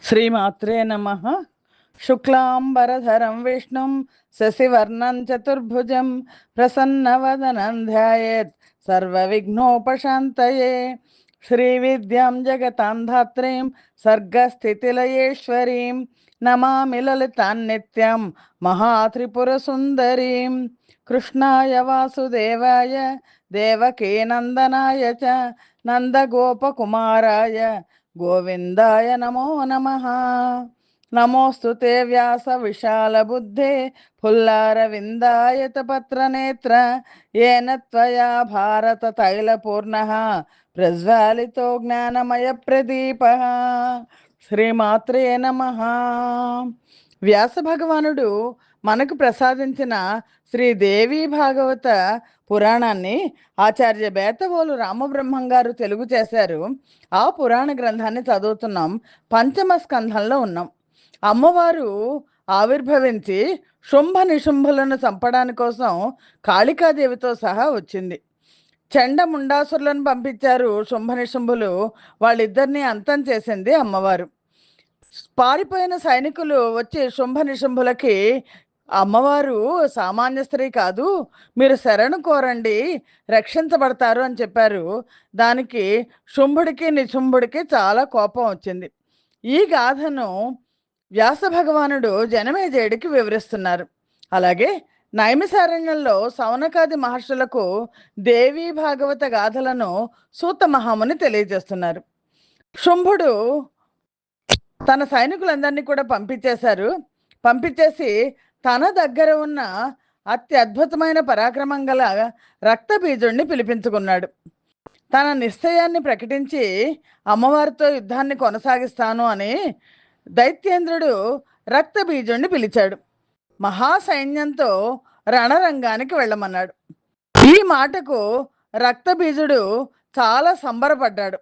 శ్రీమాత్రే నమ. శుక్లాంబరధరం విష్ణుం శశివర్ణం చతుర్భుజం ప్రసన్నవదనం ధ్యాయేత్ సర్వవిఘ్నోపశాంతయే. శ్రీవిద్యాం జగతాం ధాత్రీం సర్గస్థితిలయేశ్వరీం నమామి లలితాం నిత్యం మహాత్రిపురసుందరీం. కృష్ణాయ వాసుదేవాయ దేవకీనందనాయ చ నందగోపకుమారాయ గోవిందాయ నమో నమః. నమోస్తు తే వ్యాస విశాల బుద్ధే ఫుల్లారవిందాయత పత్రనేత్ర ఏన త్వయా భారత తైలపూర్ణః ప్రజ్వాలితో జ్ఞానమయ ప్రదీపః. శ్రీమాత్రే నమః. వ్యాస భగవానుడు మనకు ప్రసాదించిన శ్రీదేవి భాగవత పురాణాన్ని ఆచార్య బేతవోలు రామబ్రహ్మం గారు తెలుగు చేశారు. ఆ పురాణ గ్రంథాన్ని చదువుతున్నాం. పంచమ స్కంధంలో ఉన్నాం. అమ్మవారు ఆవిర్భవించి శుంభ నిశుంభులను చంపడాని కోసం కాళికాదేవితో సహా వచ్చింది. చండముండాసురులను పంపించారు శుంభ నిశుంభులు. వాళ్ళిద్దరినీ అంతం చేసింది అమ్మవారు. పారిపోయిన సైనికులు వచ్చి శుంభ నిశుంభులకి అమ్మవారు సామాన్య స్త్రీ కాదు, మీరు శరణు కోరండి, రక్షించబడతారు అని చెప్పారు. దానికి శుంభుడికి నిశుంభుడికి చాలా కోపం వచ్చింది. ఈ గాథను వ్యాస భగవానుడు జనమేజయుడికి వివరిస్తున్నారు. అలాగే నైమిసారణ్యంలో సౌనకాది మహర్షులకు దేవీ భాగవత గాథలను సూత మహాముని తెలియజేస్తున్నారు. శుంభుడు తన సైనికులందరినీ కూడా పంపించేసి తన దగ్గర ఉన్న అత్యద్భుతమైన పరాక్రమం గల రక్తబీజుడిని పిలిపించుకున్నాడు. తన నిశ్చయాన్ని ప్రకటించి అమ్మవారితో యుద్ధాన్ని కొనసాగిస్తాను అని దైత్యేంద్రుడు రక్తబీజుడిని పిలిచాడు. మహాసైన్యంతో రణరంగానికి వెళ్ళమన్నాడు. ఈ మాటకు రక్తబీజుడు చాలా సంబరపడ్డాడు.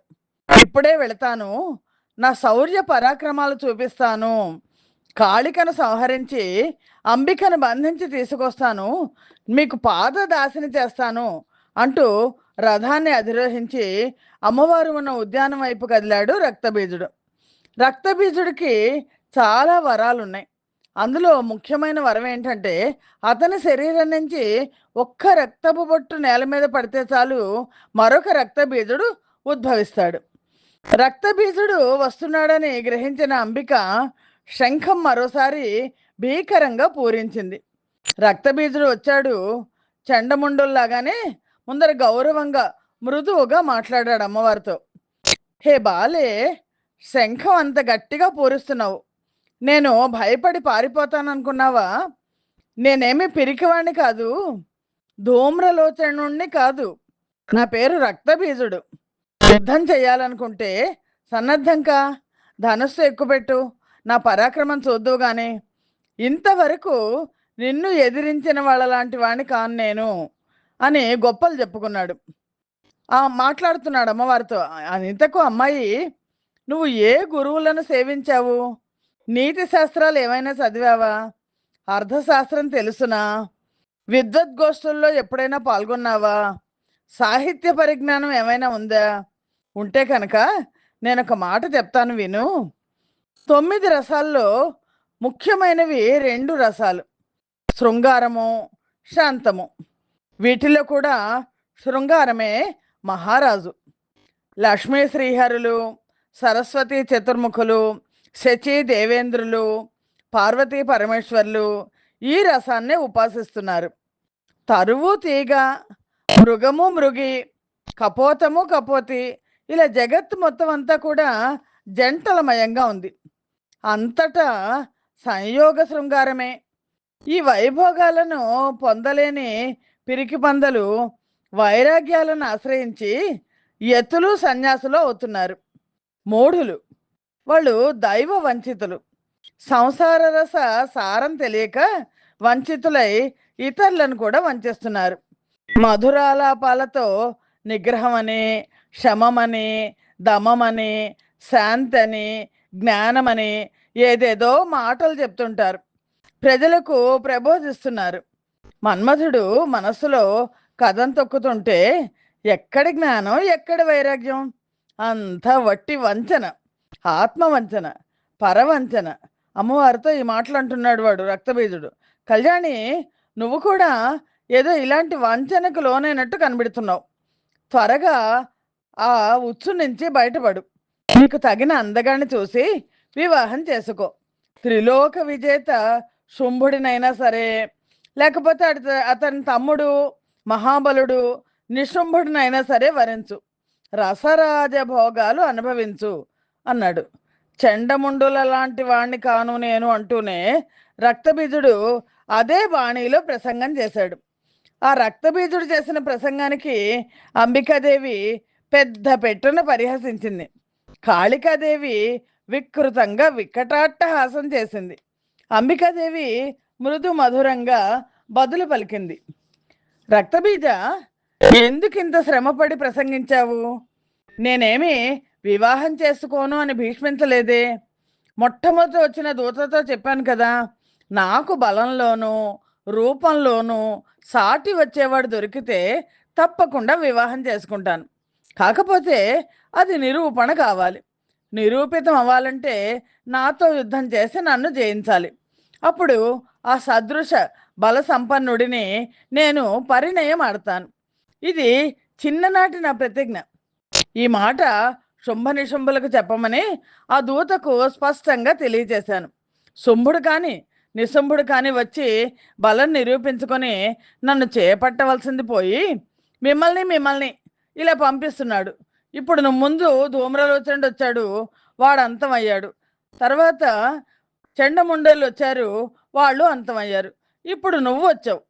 ఇప్పుడే వెళతాను, నా శౌర్య పరాక్రమాలు చూపిస్తాను, కాళికను సంహరించి అంబికను బంధించి తీసుకొస్తాను, మీకు పాదదాసిని చేస్తాను అంటూ రథాన్ని అధిరోహించి అమ్మవారు ఉన్న ఉద్యానం వైపు కదిలాడు రక్తబీజుడు. రక్తబీజుడికి చాలా వరాలు ఉన్నాయి. అందులో ముఖ్యమైన వరం ఏంటంటే, అతని శరీరం నుంచి ఒక్క రక్తపు బొట్టు నేల మీద పడితే చాలు మరొక రక్తబీజుడు ఉద్భవిస్తాడు. రక్తబీజుడు వస్తున్నాడని గ్రహించిన అంబిక శంఖం మరోసారి భీకరంగా పూరించింది. రక్తబీజుడు వచ్చాడు. చండముండుల్లాగానే ముందర గౌరవంగా మృదువుగా మాట్లాడాడు అమ్మవారితో. హే బాలే, శంఖం అంత గట్టిగా పూరిస్తున్నావు, నేను భయపడి పారిపోతాననుకున్నావా? నేనేమి పిరికివాణ్ణి కాదు, ధూమ్రలోచనుణ్ణి కాదు. నా పేరు రక్తబీజుడు. యుద్ధం చేయాలనుకుంటే సన్నద్ధంకా, ధనుస్సు ఎక్కుపెట్టు, నా పరాక్రమం చూద్దువు గాని. ఇంతవరకు నిన్ను ఎదిరించిన వాళ్ళ లాంటి వాణ్ణి కాను నేను అని గొప్పలు చెప్పుకున్నాడు. మాట్లాడుతున్నాడు అమ్మవారితో. ఇంతకు అమ్మాయి, నువ్వు ఏ గురువులను సేవించావు? నీతి శాస్త్రాలు ఏమైనా చదివావా? అర్థశాస్త్రం తెలుసునా? విద్వద్గోష్ఠుల్లో ఎప్పుడైనా పాల్గొన్నావా? సాహిత్య పరిజ్ఞానం ఏమైనా ఉందా? ఉంటే కనుక నేను ఒక మాట చెప్తాను విను. 9 రసాల్లో ముఖ్యమైనవి 2 రసాలు, శృంగారము, శాంతము. వీటిలో కూడా శృంగారమే మహారాజు. లక్ష్మీ శ్రీహరులు, సరస్వతి చతుర్ముఖులు, శచీ దేవేంద్రులు, పార్వతీ పరమేశ్వర్లు ఈ రసాన్నే ఉపాసిస్తున్నారు. తరువు తీగ, మృగము మృగి, కపోతము కపోతి, ఇలా జగత్తు మొత్తం అంతా కూడా జంటలమయంగా ఉంది. అంతటా సంయోగ శృంగారమే. ఈ వైభోగాలను పొందలేని పిరికి పందలు వైరాగ్యాలను ఆశ్రయించి యతులు సన్యాసులు అవుతున్నారు. మూఢులు, వాళ్ళు దైవ వంచితులు. సంసార రస సారం తెలియక వంచితులై ఇతరులను కూడా వంచేస్తున్నారు. మధురాలాపాలతో నిగ్రహమని, శమమని, దమమని, శాంతని, జ్ఞానమని ఏదేదో మాటలు చెప్తుంటారు. ప్రజలకు ప్రబోధిస్తున్నారు. మన్మధుడు మనస్సులో కథం తొక్కుతుంటే ఎక్కడి జ్ఞానం, ఎక్కడి వైరాగ్యం? అంతా వట్టి వంచన, ఆత్మవంచన. పరవంచన. అమ్మవారితో ఈ మాటలు అంటున్నాడు వాడు రక్తబీజుడు. కళ్యాణి, నువ్వు కూడా ఏదో ఇలాంటి వంచనకు లోనైనట్టు కనబడుతున్నావు. త్వరగా ఆ ఉచ్చు నుంచి బయటపడు. నీకు తగిన అందగాన్ని చూసి వివాహం చేసుకో. త్రిలోక విజేత శుంభుడినైనా సరే, లేకపోతే అతని తమ్ముడు మహాబలుడు నిశుంభుడినైనా సరే వరించు. రసరాజ భోగాలు అనుభవించు అన్నాడు. చెండముండుల లాంటి వాణ్ణి కాను నేను అంటూనే రక్తబీజుడు అదే బాణీలో ప్రసంగం చేశాడు. ఆ రక్తబీజుడు చేసిన ప్రసంగానికి అంబికాదేవి పెద్ద పెట్టున పరిహసించింది. కాళికాదేవి వికృతంగా వికటాట్టహాసం చేసింది. అంబికాదేవి మృదు మధురంగా బదులు పలికింది. రక్తబీజ, ఎందుకింత శ్రమపడి ప్రసంగించావు? నేనేమి వివాహం చేసుకోను అని భీష్మించలేదే. మొట్టమొదటి వచ్చిన దూతతో చెప్పాను కదా, నాకు బలంలోనూ రూపంలోనూ సాటి వచ్చేవాడు దొరికితే తప్పకుండా వివాహం చేసుకుంటాను. కాకపోతే అది నిరూపణ కావాలి. నిరూపితం అవ్వాలంటే నాతో యుద్ధం చేసి నన్ను జయించాలి. అప్పుడు ఆ సదృశ బల సంపన్నుడిని నేను పరిణయం ఆడతాను. ఇది చిన్ననాటి నా ప్రతిజ్ఞ. ఈ మాట శుంభ నిశుంభులకు చెప్పమని ఆ దూతకు స్పష్టంగా తెలియజేశాను. శుంభుడు కానీ నిశుంభుడు కానీ వచ్చి బలం నిరూపించుకొని నన్ను చేపట్టవలసింది పోయి మిమ్మల్ని ఇలా పంపిస్తున్నాడు. ఇప్పుడు నువ్వు ముందు ధూమ్రలోచనుడు వచ్చాడు, వాడు అంతమయ్యాడు. తర్వాత చెండముండలు వచ్చారు, వాళ్ళు అంతమయ్యారు. ఇప్పుడు నువ్వు వచ్చావు.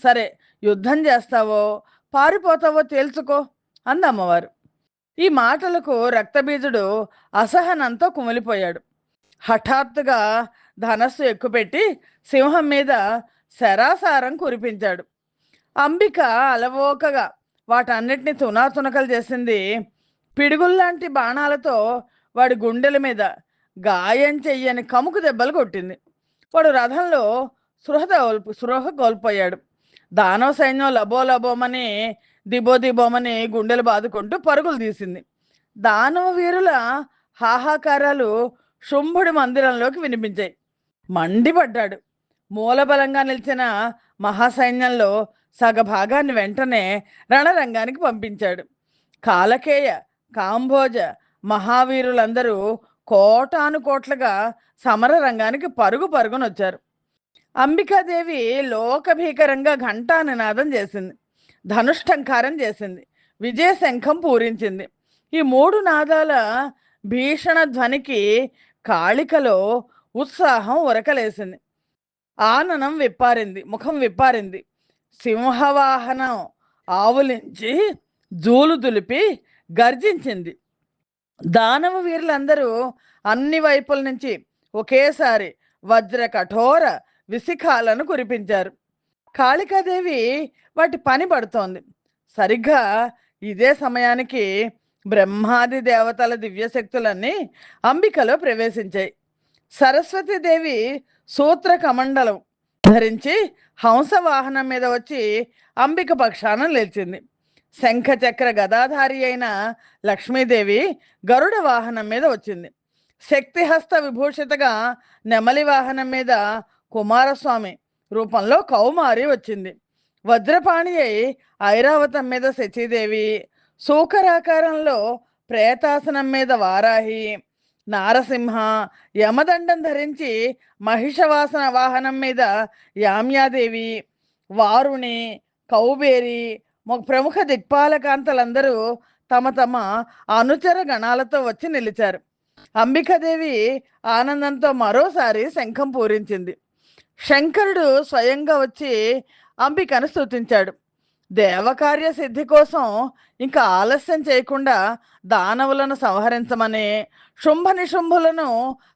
సరే, యుద్ధం చేస్తావో పారిపోతావో తేల్చుకో అంది అమ్మవారు. ఈ మాటలకు రక్తబీజుడు అసహనంతో కుమిలిపోయాడు. హఠాత్తుగా ధనస్సు ఎక్కుపెట్టి సింహం మీద శరాసారం కురిపించాడు. అంబిక అలవోకగా వాటన్నిటిని తునాతునకలు చేసింది. పిడుగుల్లాంటి బాణాలతో వాడి గుండెల మీద గాయం చెయ్యని కముకు దెబ్బలు కొట్టింది. వాడు రథంలో స్పృహ కోల్పోయాడు. దానవ సైన్యం లబోలబోమని దిబోదిబోమని గుండెలు బాదుకుంటూ పరుగులు తీసింది. దానవ వీరుల హాహాకారాలు శుంభుడి మందిరంలోకి వినిపించాయి. మండిపడ్డాడు. మూలబలంగా నిలిచిన మహాసైన్యంలో సగభాగాన్ని వెంటనే రణరంగానికి పంపించాడు. కాలకేయ కాంభోజ మహావీరులందరూ కోటాను కోట్లుగా సమర రంగానికి పరుగునొచ్చారు. అంబికాదేవి లోకభీకరంగా ఘంటా నినాదం చేసింది. ధనుష్టంకారం చేసింది. విజయ శంఖం పూరించింది. ఈ మూడు నాదాల భీషణ ధ్వనికి కాళికలో ఉత్సాహం ఉరకలేసింది. ఆననం విప్పారింది, ముఖం విప్పారింది. సింహవాహనం ఆవులించి జూలు దులిపి గర్జించింది. దానవ వీరులందరూ అన్ని వైపుల నుంచి ఒకేసారి వజ్ర కఠోర విశిఖాలను కురిపించారు. కాళికాదేవి వాటి పని పడుతోంది. సరిగ్గా ఇదే సమయానికి బ్రహ్మాది దేవతల దివ్యశక్తులన్నీ అంబికలో ప్రవేశించాయి. సరస్వతీదేవి సూత్ర కమండలం ధరించి హంసవాహనం మీద వచ్చి అంబిక పక్షాన నిలిచింది. శంఖచక్ర గదాధారి అయిన లక్ష్మీదేవి గరుడ వాహనం మీద వచ్చింది. శక్తిహస్త విభూషితగా నెమలి వాహనం మీద కుమారస్వామి రూపంలో కౌమారి వచ్చింది. వజ్రపాణి అయి ఐరావతం మీద శచీదేవి, సూకరాకారంలో ప్రేతాసనం మీద వారాహి, నారసింహ యమదండం ధరించి మహిషవాసన వాహనం మీద యామ్యాదేవి, వారుణి, కౌబేరి ప్రముఖ దిక్పాలకాంతలందరూ తమ తమ అనుచర గణాలతో వచ్చి నిలిచారు. అంబికాదేవి ఆనందంతో మరోసారి శంఖం పూరించింది. శంకరుడు స్వయంగా వచ్చి అంబికను స్తుతించాడు. దేవకార్య సిద్ధి కోసం ఇంకా ఆలస్యం చేయకుండా దానవులను సంహరించమని, శుంభ నిశుంభులను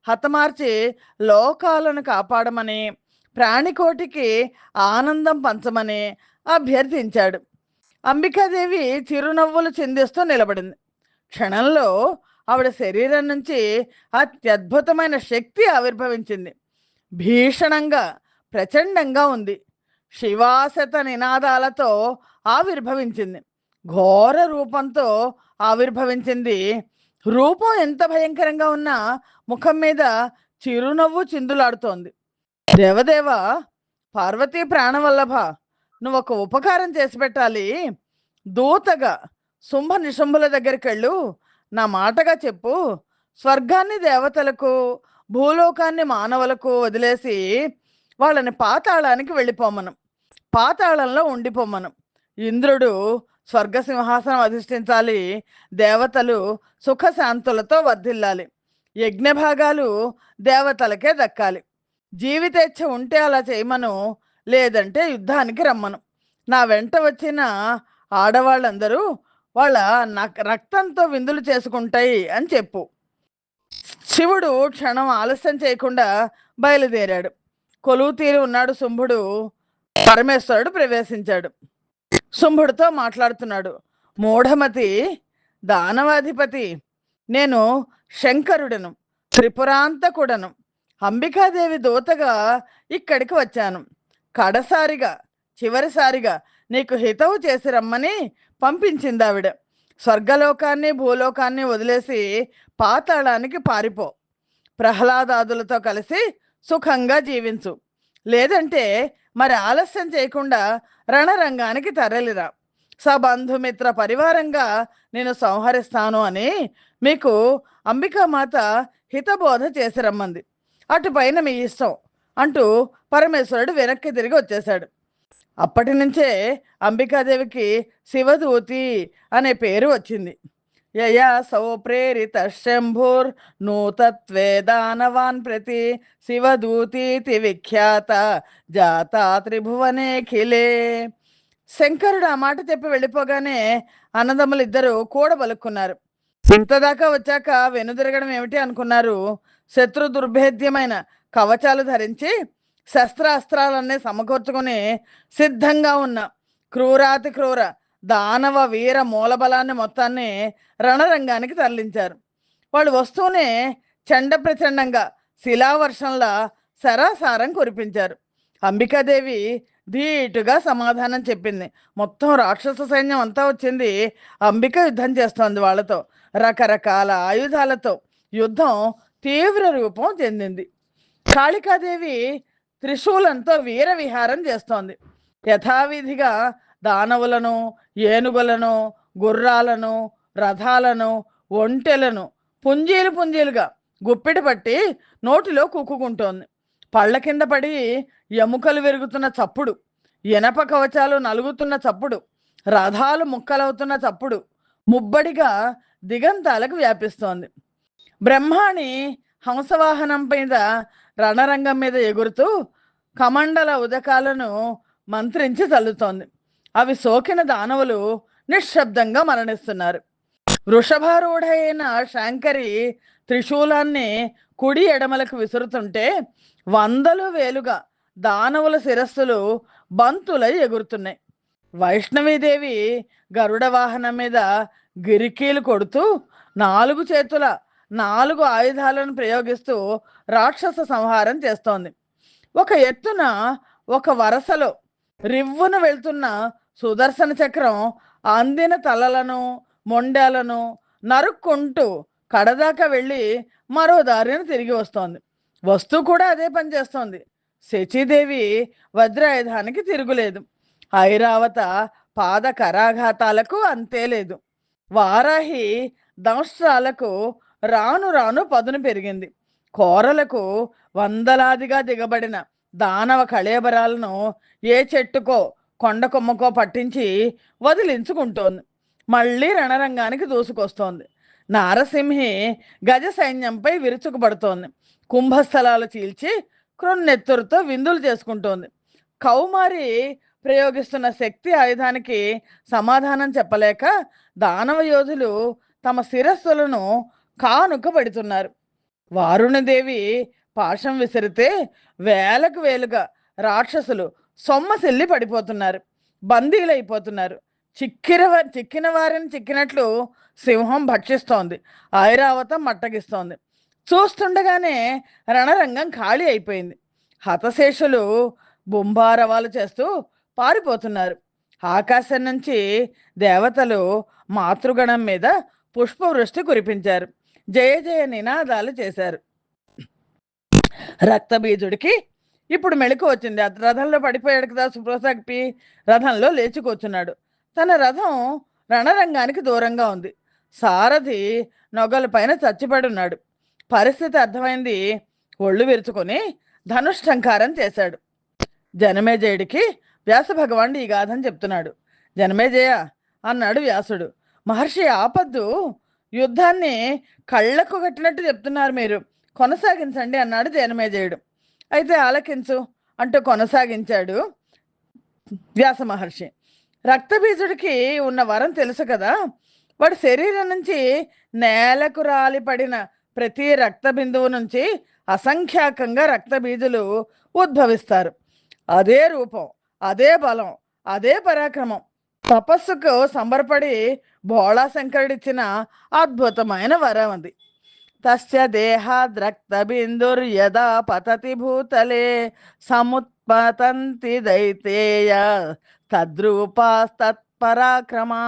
హతమార్చి లోకాలను కాపాడమని, ప్రాణికోటికి ఆనందం పంచమని అభ్యర్థించాడు. అంబికాదేవి చిరునవ్వులు చిందిస్తూ నిలబడింది. క్షణంలో ఆవిడ శరీరం నుంచి అత్యద్భుతమైన శక్తి ఆవిర్భవించింది. భీషణంగా ప్రచండంగా ఉంది. శివాశత నినాదాలతో ఆవిర్భవించింది. ఘోర రూపంతో ఆవిర్భవించింది. రూపం ఎంత భయంకరంగా ఉన్నా ముఖం మీద చిరునవ్వు చిందులాడుతోంది. దేవదేవ, పార్వతీ ప్రాణవల్లభ, నువ్వు ఒక ఉపకారం చేసి పెట్టాలి. దూతగా శుంభ నిశుంభుల దగ్గరికి వెళ్ళు. నా మాటగా చెప్పు. స్వర్గాన్ని దేవతలకు, భూలోకాన్ని మానవులకు వదిలేసి వాళ్ళని పాతాళానికి వెళ్ళిపోమను. పాతాళంలో ఉండిపోమను. ఇంద్రుడు స్వర్గ సింహాసనం అధిష్ఠించాలి. దేవతలు సుఖశాంతులతో వర్ధిల్లాలి. యజ్ఞభాగాలు దేవతలకే దక్కాలి. జీవితేచ్ఛ ఉంటే అలా చేయమను, లేదంటే యుద్ధానికి రమ్మను. నా వెంట వచ్చిన ఆడవాళ్ళందరూ వాళ్ళ రక్తంతో విందులు చేసుకుంటాయి అని చెప్పు. శివుడు క్షణం ఆలస్యం చేయకుండా బయలుదేరాడు. కొలువు తీరి ఉన్నాడు శుంభుడు. పరమేశ్వరుడు ప్రవేశించాడు. శుంభుడితో మాట్లాడుతున్నాడు. మూఢమతి, దానవాధిపతి, నేను శంకరుడను, త్రిపురాంతకుడను. అంబికాదేవి దూతగా ఇక్కడికి వచ్చాను. కడసారిగా, చివరిసారిగా నీకు హితవు చేసి రమ్మని పంపించింది ఆవిడ. స్వర్గలోకాన్ని భూలోకాన్ని వదిలేసి పాతాళానికి పారిపో. ప్రహ్లాదాదులతో కలిసి సుఖంగా జీవించు. లేదంటే మరి ఆలస్యం చేయకుండా రణరంగానికి తరలిరా. సబంధుమిత్ర పరివారంగా నేను సంహరిస్తాను అని మీకు అంబికామాత హితబోధ చేసి రమ్మంది. అటుపైన మీ ఇష్టం అంటూ పరమేశ్వరుడు వెనక్కి తిరిగి వచ్చేశాడు. అప్పటి నుంచే అంబికాదేవికి శివదూతి అనే పేరు వచ్చింది. యయా సౌ ప్రేరిత శంభుర్ నూతత్వే దానవాన్ ప్రతి శివదూతీతి విఖ్యాత జాత త్రిభువనేఖిలే. శంకరుడు ఆ మాట చెప్పి వెళ్ళిపోగానే అన్నదమ్ములు ఇద్దరు కూడబలుక్కున్నారు. ఇంతదాకా వచ్చాక వెనుదిరగడం ఏమిటి అనుకున్నారు. శత్రు దుర్భేద్యమైన కవచాలు ధరించి శస్త్రాస్త్రాలన్నీ సమకూర్చుకుని సిద్ధంగా ఉన్న క్రూరాతి క్రూర దానవ వీర మూలబలాన్ని మొత్తాన్ని రణరంగానికి తరలించారు. వాళ్ళు వస్తూనే చండ ప్రచండంగా శిలావర్షంలా సరాసారం కురిపించారు. అంబికాదేవి ధీటుగా సమాధానం చెప్పింది. మొత్తం రాక్షస సైన్యం అంతా వచ్చింది. అంబిక యుద్ధం చేస్తోంది వాళ్ళతో. రకరకాల ఆయుధాలతో యుద్ధం తీవ్ర రూపం చెందింది. కాళికాదేవి త్రిశూలంతో వీర విహారం చేస్తోంది. యథావిధిగా దానవులను, ఏనుగులను, గుర్రాలను, రథాలను, ఒంటెలను పుంజీలు పుంజీలుగా గుప్పిడి పట్టి నోటిలో కుక్కుకుంటోంది. పళ్ళ కింద పడి ఎముకలు విరుగుతున్న చప్పుడు, ఇనప కవచాలు నలుగుతున్న చప్పుడు, రథాలు ముక్కలవుతున్న చప్పుడు ముబ్బడిగా దిగంతాలకు వ్యాపిస్తోంది. బ్రహ్మాణి హంసవాహనం మీద రణరంగం మీద ఎగురుతూ కమండల ఉదకాలను మంత్రించి తల్లుతోంది. అవి సోకిన దానవులు నిశ్శబ్దంగా మరణిస్తున్నారు. వృషభారూఢైన శాంకరి త్రిశూలాన్ని కుడి ఎడమలకు విసురుతుంటే వందలు వేలుగా దానవుల శిరస్సులు బంతులై ఎగురుతున్నాయి. వైష్ణవీదేవి గరుడ వాహనం మీద గిరికీలు కొడుతూ 4 చేతుల 4 ఆయుధాలను ప్రయోగిస్తూ రాక్షస సంహారం చేస్తోంది. ఒక ఎత్తున ఒక వరసలో రివ్వున వెళ్తున్న సుదర్శన చక్రం అందిన తలలను మొండాలను నరుక్కుంటూ కడదాకా వెళ్ళి మరో దారిని తిరిగి వస్తోంది. వస్తూ కూడా అదే పని చేస్తోంది. శచీదేవి వజ్రాయుధానికి తిరుగులేదు. ఐరావత పాద కరాఘాతాలకు అంతే లేదు. వారాహి దంష్ట్రాలకు రాను రాను పదును పెరిగింది. కోరలకు వందలాదిగా దిగబడిన దానవ కళేబరాలను ఏ చెట్టుకో కొండ కొమ్మకో పట్టించి వదిలించుకుంటోంది. మళ్ళీ రణరంగానికి దూసుకొస్తోంది. నారసింహి గజ సైన్యంపై విరుచుకుపడుతోంది. కుంభస్థలాలు చీల్చి క్రొన్నెత్తురుతో విందులు చేసుకుంటోంది. కౌమారి ప్రయోగిస్తున్న శక్తి ఆయుధానికి సమాధానం చెప్పలేక దానవ యోధులు తమ శిరస్సులను కానుక పెడుతున్నారు. వారుణదేవి పాశం విసిరితే వేలకు వేలుగా రాక్షసులు సొమ్మసిల్లి పడిపోతున్నారు, బందీలైపోతున్నారు. చిక్కిన వారిని చిక్కినట్లు సింహం భక్షిస్తోంది. ఐరావతం మట్టగిస్తోంది. చూస్తుండగానే రణరంగం ఖాళీ అయిపోయింది. హతశేషులు బొంబారవాలు చేస్తూ పారిపోతున్నారు. ఆకాశం నుంచి దేవతలు మాతృగణం మీద పుష్పవృష్టి కురిపించారు. జయ జయ నినాదాలు చేశారు. రక్తబీజుడికి ఇప్పుడు మెళుకు వచ్చింది. రథంలో పడిపోయాడు కదా సుప్రసక్తి. రథంలో లేచి కూర్చున్నాడు. తన రథం రణరంగానికి దూరంగా ఉంది. సారథి నొగల పైన చచ్చిపడి ఉన్నాడు. పరిస్థితి అర్థమైంది. ఒళ్ళు విరుచుకొని ధనుష్టంకారం చేశాడు. జనమేజయుడికి వ్యాస భగవానుడు ఈ గాథను చెప్తున్నాడు. జనమేజయ అన్నాడు వ్యాసుడు, మహర్షి ఆపద్దు, యుద్ధాన్ని కళ్ళకు కట్టినట్టు చెప్తున్నారు మీరు, కొనసాగించండి అన్నాడు జనమేజయుడు. అయితే ఆలకించు అంటూ కొనసాగించాడు వ్యాస మహర్షి. రక్తబీజుడికి ఉన్న వరం తెలుసు కదా. వాడి శరీరం నుంచి నేలకు రాలి పడిన ప్రతి రక్త బిందువు నుంచి అసంఖ్యాకంగా రక్తబీజులు ఉద్భవిస్తారు. అదే రూపం, అదే బలం, అదే పరాక్రమం. తపస్సుకు సంబరపడి భోళాశంకరుడిచ్చిన అద్భుతమైన వరం అది. తస్య దేహాద్రక్త బిందుర్యదా పతతి భూతలే సముత్పతంతి దైతేయ తద్రూపాస్తత్పరాక్రమా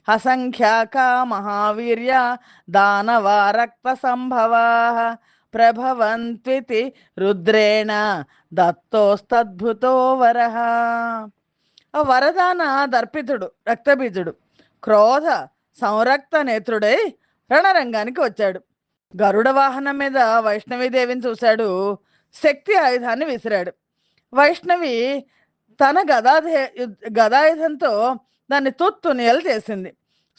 అసంఖ్యాకా మహావీర్య దానవా రక్త సంభవా ప్రభవంత్వితి రుద్రేణ దత్తోస్తద్భుతో వరః. ఆ వరదాన దర్పితుడు రక్తబీజుడు క్రోధ సంరక్త నేత్రుడై రణరంగానికి వచ్చాడు. గరుడ వాహనం మీద వైష్ణవీదేవిని చూశాడు. శక్తి ఆయుధాన్ని విసిరాడు. వైష్ణవి తన గదాయుధంతో దాన్ని తుత్తునియలు చేసింది.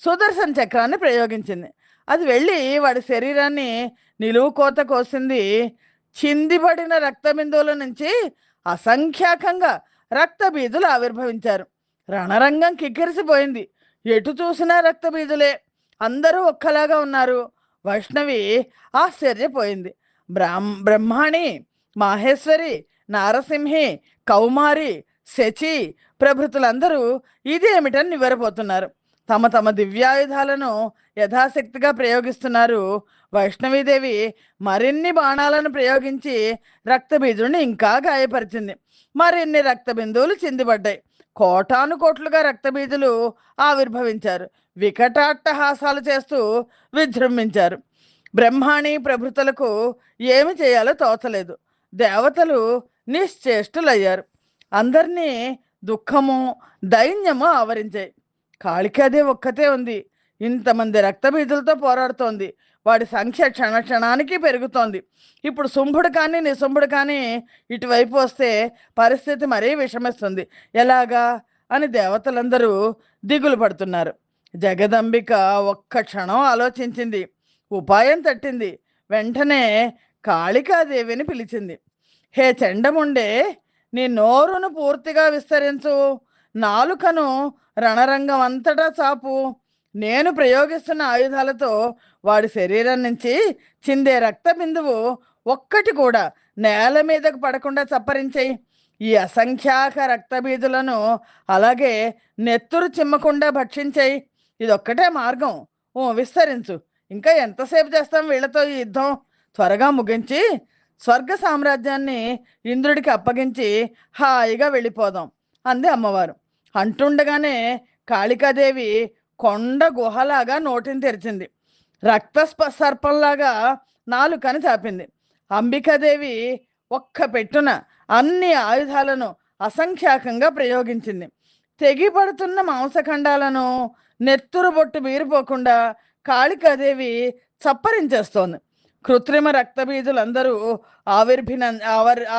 సుదర్శన చక్రాన్ని ప్రయోగించింది. అది వెళ్ళి వాడి శరీరాన్ని నిలువు కోత కోసింది. చిందిపడిన రక్తబిందువుల నుంచి అసంఖ్యాకంగా రక్తబీజులు ఆవిర్భవించారు. రణరంగం కిక్కిరిసిపోయింది. ఎటు చూసినా రక్తబీజులే. అందరూ ఒక్కలాగా ఉన్నారు. వైష్ణవి ఆశ్చర్యపోయింది. బ్రహ్మాణి, మాహేశ్వరి, నారసింహి, కౌమారి, శచి ప్రభృతులందరూ ఇదేమిటని నివ్వెరపోతున్నారు. తమ తమ దివ్యాయుధాలను యథాశక్తిగా ప్రయోగిస్తున్నారు. వైష్ణవీదేవి మరిన్ని బాణాలను ప్రయోగించి రక్తబీజుడిని ఇంకా గాయపరిచింది. మరిన్ని రక్త బిందువులు చిందిపడ్డాయి. కోటాను కోట్లుగా రక్తబీజులు ఆవిర్భవించారు. వికటాట్టహాసాలు చేస్తూ విజృంభించారు. బ్రహ్మాణి ప్రభృతులకు ఏమి చేయాలో తోచలేదు. దేవతలు నిశ్చేష్టులయ్యారు. అందరినీ దుఃఖము దైన్యము ఆవరించాయి. కాళికాదేవి ఒక్కతే ఉంది. ఇంతమంది రక్తబీజులతో పోరాడుతోంది. వాడి సంఖ్య క్షణక్షణానికి పెరుగుతోంది. ఇప్పుడు శుంభుడు కానీ నిశుంభుడు కానీ ఇటువైపు వస్తే పరిస్థితి మరీ విషమిస్తుంది. ఎలాగా అని దేవతలందరూ దిగులు పడుతున్నారు. జగదంబిక ఒక్క క్షణం ఆలోచించింది. ఉపాయం తట్టింది. వెంటనే కాళికాదేవిని పిలిచింది. హే చండముండే, నీ నోరును పూర్తిగా విస్తరించు, నాలుకను రణరంగం అంతటా చాపు. నేను ప్రయోగిస్తున్న ఆయుధాలతో వాడి శరీరం నుంచి చిందే రక్త బిందువు ఒక్కటి కూడా నేల మీదకు పడకుండా చప్పరించేయి. ఈ అసంఖ్యాక రక్తబీజులను అలాగే నెత్తురు చిమ్మకుండా భక్షించేయి. ఇదొక్కటే మార్గం. విస్తరించు. ఇంకా ఎంతసేపు చేస్తాం వీళ్లతో ఈ యుద్ధం? త్వరగా ముగించి స్వర్గ సామ్రాజ్యాన్ని ఇంద్రుడికి అప్పగించి హాయిగా వెళ్ళిపోదాం అంది అమ్మవారు. అంటుండగానే కాళికాదేవి కొండ గుహలాగా నోటిని తెరిచింది. రక్త సర్పంలాగా నాలుకని చాపింది. అంబికాదేవి ఒక్క పెట్టున అన్ని ఆయుధాలను అసంఖ్యాకంగా ప్రయోగించింది. తెగిపడుతున్న మాంసఖండాలను నెత్తురు బొట్టు బీరిపోకుండా కాళికాదేవి చప్పరించేస్తోంది. కృత్రిమ రక్తబీజులందరూ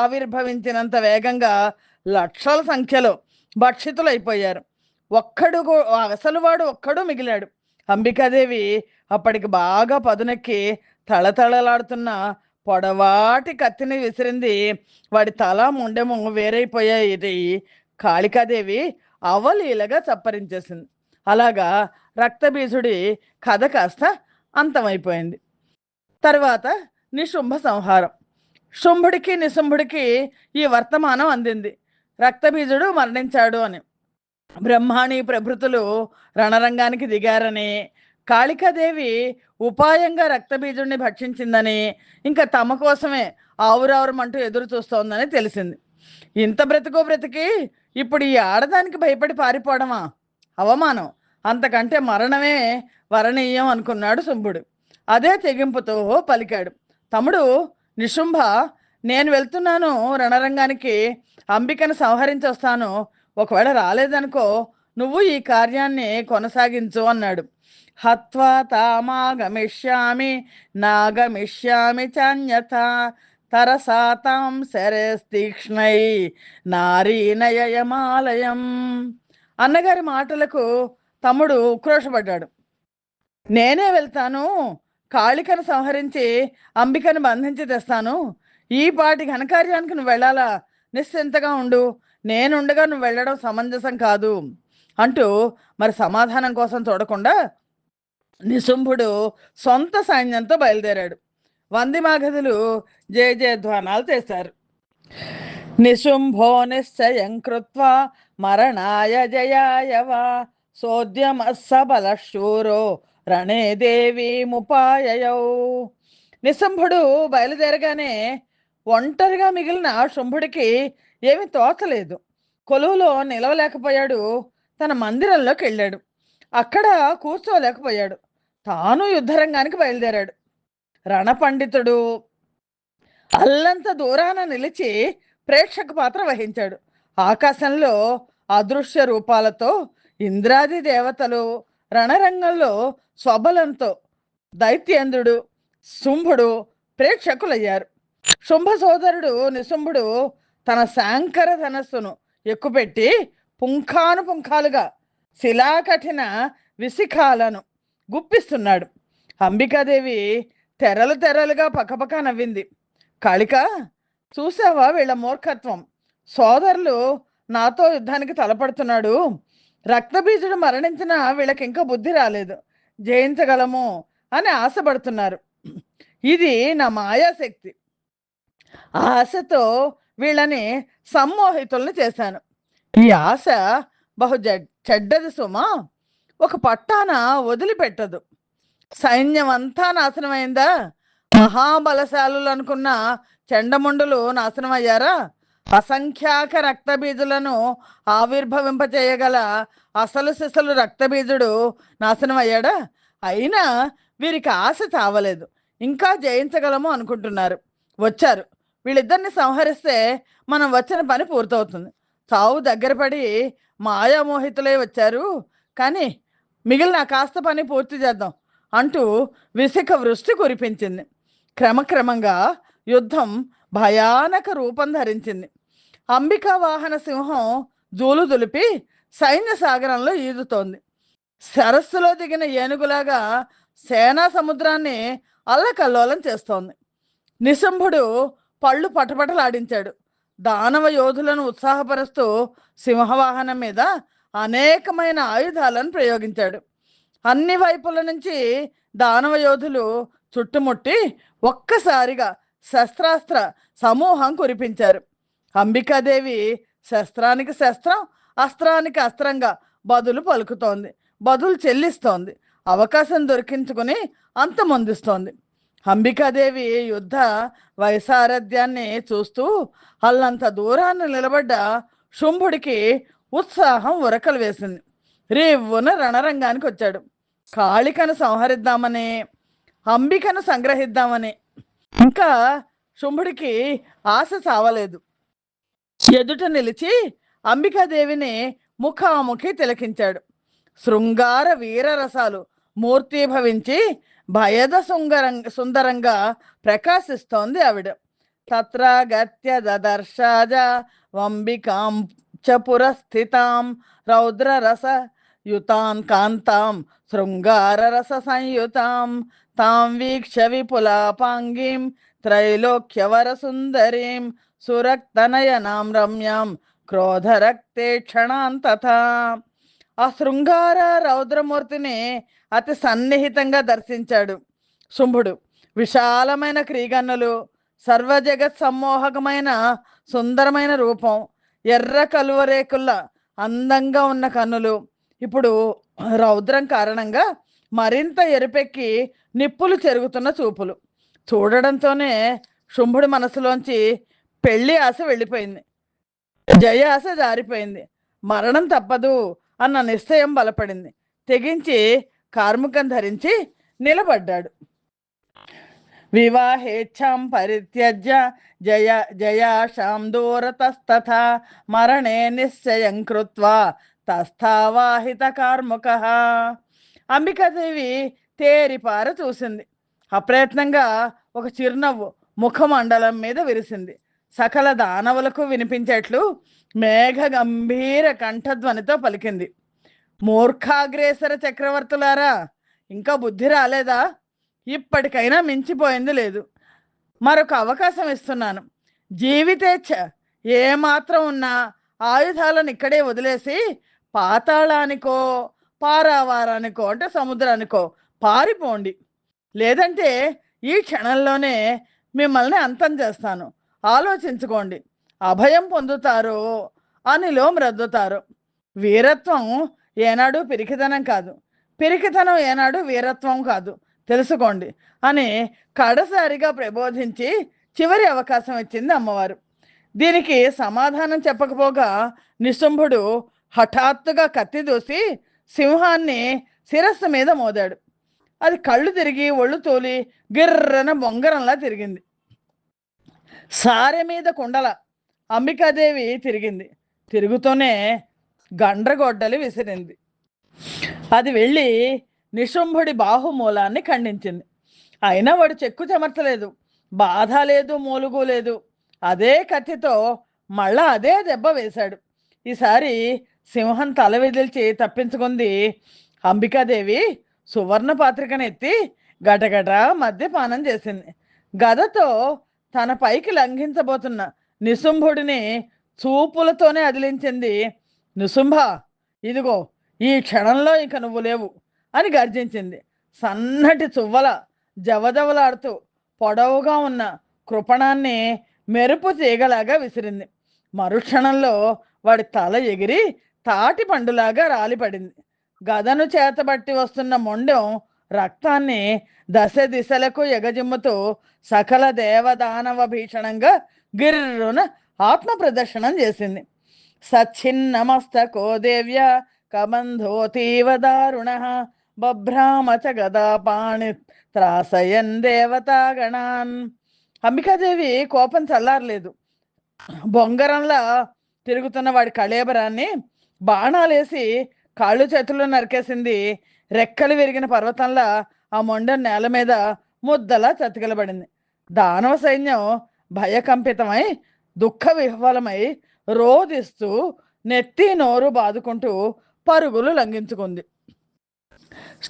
ఆవిర్భవించినంత వేగంగా లక్షల సంఖ్యలో భక్షితులైపోయారు. అసలు వాడు ఒక్కడు మిగిలాడు. అంబికాదేవి అప్పటికి బాగా పదునెక్కి తళతళలాడుతున్న పొడవాటి కత్తిని విసిరింది. వాడి తల ముండెము వేరైపోయాయి. కాళికాదేవి అవలీలగా చప్పరించేసింది. అలాగా రక్తబీజుడి కథ కాస్త అంతమైపోయింది. తర్వాత నిశుంభ సంహారం. శుంభుడికి నిశుంభుడికి ఈ వర్తమానం అందింది. రక్తబీజుడు మరణించాడు అని. బ్రహ్మాణి ప్రభృతులు రణరంగానికి దిగారని, కాళికాదేవి ఉపాయంగా రక్తబీజుడిని భక్షించిందని, ఇంకా తమ కోసమే ఆవురావురమంటూ ఎదురు చూస్తోందని తెలిసింది. ఇంత బ్రతికి ఇప్పుడు ఈ ఆడదానికి భయపడి పారిపోవడమా? అవమానం. అంతకంటే మరణమే వరణీయం అనుకున్నాడు శుంభుడు. అదే తెగింపుతో పలికాడు. తమ్ముడు నిశుంభ, నేను వెళ్తున్నాను రణరంగానికి, అంబికను సంహరించి వస్తాను. ఒకవేళ రాలేదనుకో, నువ్వు ఈ కార్యాన్ని కొనసాగించు అన్నాడు. హత్వా తామాగమిష్యామి నాగమిష్యామి చాన్యథ తరసాతాం శరస్తీక్ష్ణై నారీనయమాలయం. అన్నగారి మాటలకు తమ్ముడు ఉక్రోషపడ్డాడు. నేనే వెళ్తాను, కాళికను సంహరించి అంబికను బంధించి తెస్తాను. ఈ పాటి ఘనకార్యానికి నువ్వు వెళ్ళాలా? నిశ్చింతగా ఉండు, నేనుండగా నువ్వు వెళ్ళడం సమంజసం కాదు అంటూ మరి సమాధానం కోసం చూడకుండా నిశుంభుడు సొంత సైన్యంతో బయలుదేరాడు. వందిమాగధులు జయ జయధ్వానాలు చేశారు. నిశుంభో నిశ్చయం కృత్వా మరణాయ జయాయ వా సోద్యమ సబల శూరో రణే దేవి ముపాయయౌ. నిశుంభుడు బయలుదేరగానే ఒంటరిగా మిగిలిన శుంభుడికి ఏమీ తోచలేదు. కొలువులో నిలవలేకపోయాడు. తన మందిరంలోకి వెళ్ళాడు. అక్కడ కూర్చోలేకపోయాడు. తాను యుద్ధరంగానికి బయలుదేరాడు. రణపండితుడు అల్లంత దూరాన నిలిచి ప్రేక్షక పాత్ర వహించాడు. ఆకాశంలో అదృశ్య రూపాలతో ఇంద్రాది దేవతలు, రణరంగంలో స్వబలంతో దైత్యేంద్రుడు, శుంభుడు ప్రేక్షకులయ్యారు. శుంభ సోదరుడు నిశుంభుడు తన శాంకర ధనస్సును ఎక్కుపెట్టి పుంఖానుపుంఖాలుగా శిలాకఠిన విశిఖాలను గుప్పిస్తున్నాడు. అంబికాదేవి తెరలు తెరలుగా పక్కపక్క నవ్వింది. కాళిక, చూసావా వీళ్ళ మూర్ఖత్వం? సోదరులు నాతో యుద్ధానికి తలపడుతున్నాడు. రక్తబీజుడు మరణించిన వీళ్ళకి ఇంకా బుద్ధి రాలేదు, జయించగలము అని ఆశపడుతున్నారు. ఇది నా మాయాశక్తి. ఆ ఆశతో వీళ్ళని సమ్మోహితుల్ని చేశాను. ఈ ఆశ బహు చెడ్డది సుమా, ఒక పట్టాన వదిలిపెట్టదు. సైన్యం అంతా నాశనమైందా? మహాబలశాలులు అనుకున్న చెండముండులు నాశనమయ్యారా? అసంఖ్యాక రక్తబీజులను ఆవిర్భవింపచేయగల అసలు సిసలు రక్తబీజుడు నాశనమయ్యాడా? అయినా వీరికి ఆశ చావలేదు, ఇంకా జయించగలము అనుకుంటున్నారు. వచ్చారు. వీళ్ళిద్దరిని సంహరిస్తే మనం వచ్చిన పని పూర్తవుతుంది. చావు దగ్గర పడి మాయామోహితులై వచ్చారు, కానీ మిగిలిన కాస్త పని పూర్తి చేద్దాం అంటూ విసిక వృష్టి కురిపించింది. క్రమక్రమంగా యుద్ధం భయానక రూపం ధరించింది. అంబికా వాహన సింహం జూలు దులిపి సైన్య సాగరంలో ఈదుతోంది. సరస్సులో దిగిన ఏనుగులాగా సేనా సముద్రాన్ని అల్లకల్లోలం చేస్తోంది. నిశంభుడు పళ్ళు పటపటలాడించాడు. దానవ యోధులను ఉత్సాహపరుస్తూ సింహవాహనం మీద అనేకమైన ఆయుధాలను ప్రయోగించాడు. అన్ని వైపుల నుంచి దానవ యోధులు చుట్టుముట్టి ఒక్కసారిగా శస్త్రాస్త్ర సమూహం కురిపించారు. అంబికాదేవి శస్త్రానికి శస్త్రం, అస్త్రానికి అస్త్రంగా బదులు పలుకుతోంది, బదులు చెల్లిస్తోంది, అవకాశం దొరికించుకుని అంతమొందిస్తోంది. అంబికాదేవి యుద్ధ వైసారథ్యాన్ని చూస్తూ అల్లంత దూరాన్ని నిలబడ్డ శుంభుడికి ఉత్సాహం ఉరకలు వేసింది. రేవున రణరంగానికి వచ్చాడు. కాళికను సంహరిద్దామని, అంబికను సంగ్రహిద్దామని. ఇంకా శుంభుడికి ఆశ చావలేదు. ఎదుట నిలిచి అంబికాదేవిని ముఖాముఖి తిలకించాడు. శృంగార వీరరసాలు మూర్తీభవించి భయద సుందరంగా ప్రకాశిస్తోంది ఆవిడ. తత్రాగత్య దదర్శాజ వంబికాం చ పురస్థితాం రౌద్రరస యుతాం కాంతాం శృంగారరస సంయుతాం తాం వీక్ష విపులాపాంగీం త్రైలోక్యవర సుందరీం సురక్తనయనాం రమ్యాం క్రోధరక్తే క్షణాం తథా. ఆ శృంగార రౌద్రమూర్తిని అతి సన్నిహితంగా దర్శించాడు శుంభుడు. విశాలమైన క్రీగన్నులు, సర్వజగత్ సమ్మోహకమైన సుందరమైన రూపం, ఎర్ర కలువరేకుల్లా అందంగా ఉన్న కన్నులు ఇప్పుడు రౌద్రం కారణంగా మరింత ఎరుపెక్కి నిప్పులు చెరుగుతున్న చూపులు చూడడంతోనే శుంభుడి మనసులోంచి పెళ్లి ఆశ వెళ్ళిపోయింది, జయ ఆశ జారిపోయింది. మరణం తప్పదు అన్న నిశ్చయం బలపడింది. తెగించి కార్ముకం ధరించి నిలబడ్డాడు. వివాహేచ్ఛాం పరిత్యజ్య జయ జయాశాం దూరతస్తథా మరణే నిశ్చయం కృత్వా తస్థావాహిత కార్ముకః. అంబికాదేవి తేరిపార చూసింది. అప్రయత్నంగా ఒక చిరునవ్వు ముఖమండలం మీద విరిసింది. సకల దానవులకు వినిపించేట్లు మేఘ గంభీర కంఠధ్వనితో పలికింది. మూర్ఖాగ్రేసర చక్రవర్తులారా, ఇంకా బుద్ధి రాలేదా? ఇప్పటికైనా మించిపోయింది లేదు. మరొక అవకాశం ఇస్తున్నాను. జీవితేచ్ఛ ఏమాత్రం ఉన్నా ఆయుధాలను ఇక్కడే వదిలేసి పాతాళానికో పారావారానికో అంటే సముద్రానికో పారిపోండి. లేదంటే ఈ క్షణంలోనే మిమ్మల్ని అంతం చేస్తాను. ఆలోచించుకోండి. అభయం పొందుతారో అనిలో మ్రద్దుతారు. వీరత్వం ఏనాడు పిరికితనం కాదు, పిరికితనం ఏనాడు వీరత్వం కాదు, తెలుసుకోండి అని కడసారిగా ప్రబోధించి చివరి అవకాశం ఇచ్చింది అమ్మవారు. దీనికి సమాధానం చెప్పకపోగా నిశుంభుడు హఠాత్తుగా కత్తి దూసి సింహాన్ని శిరస్సు మీద మోదాడు. అది కళ్ళు తిరిగి ఒళ్ళు తోలి గిర్రన బొంగరంలా తిరిగింది. సారె మీద కుండల అంబికాదేవి తిరిగింది. తిరుగుతూనే గండ్రగొడ్డలి విసిరింది. అది వెళ్ళి నిశుంభుడి బాహుమూలాన్ని ఖండించింది. అయినా వాడు చెక్కు చెమర్చలేదు, బాధ లేదు, మూలుగు లేదు. అదే కత్తితో మళ్ళా అదే దెబ్బ వేశాడు. ఈసారి సింహం తల విదిల్చి తప్పించుకుంది. అంబికాదేవి సువర్ణ పాత్రికను ఎత్తి గటగట మద్యపానం చేసింది. గదతో తన పైకి లంఘించబోతున్న నిశుంభుడిని చూపులతోనే అదిలించింది. నిశుంభ, ఇదిగో ఈ క్షణంలో ఇక నువ్వు లేవు అని గర్జించింది. సన్నటి చువ్వల జవజవలాడుతూ పొడవుగా ఉన్న కృపణాన్ని మెరుపు తీగలాగా విసిరింది. మరుక్షణంలో వాడి తల ఎగిరి తాటి పండులాగా రాలిపడింది. గదను చేతబట్టి వస్తున్న మొండెం రక్తాన్ని దశ దిశలకు ఎగజిమ్ముతూ సకల దేవదానవ భీషణంగా గిర్రున ఆత్మ ప్రదర్శనం చేసింది. సచ్చిన్నమస్తకో దేవ్య కబంధోతీవ దారుణ బభ్రామ చ గదా పాణి త్రాసయన్ దేవతాగణాన్. అంబికాదేవి కోపం చల్లారలేదు. బొంగరంలా తిరుగుతున్న వాడి కళేబరాన్ని బాణాలేసి కాళ్ళు చేతుల్లో నరికేసింది. రెక్కలు విరిగిన పర్వతంలా ఆ మొండెం నేల మీద ముద్దలా చతికిలబడింది. దానవ సైన్యం భయకంపితమై దుఃఖ విహ్వలమై రోదిస్తూ నెత్తి నోరు బాదుకుంటూ పరుగులు లంఘించుకుంది.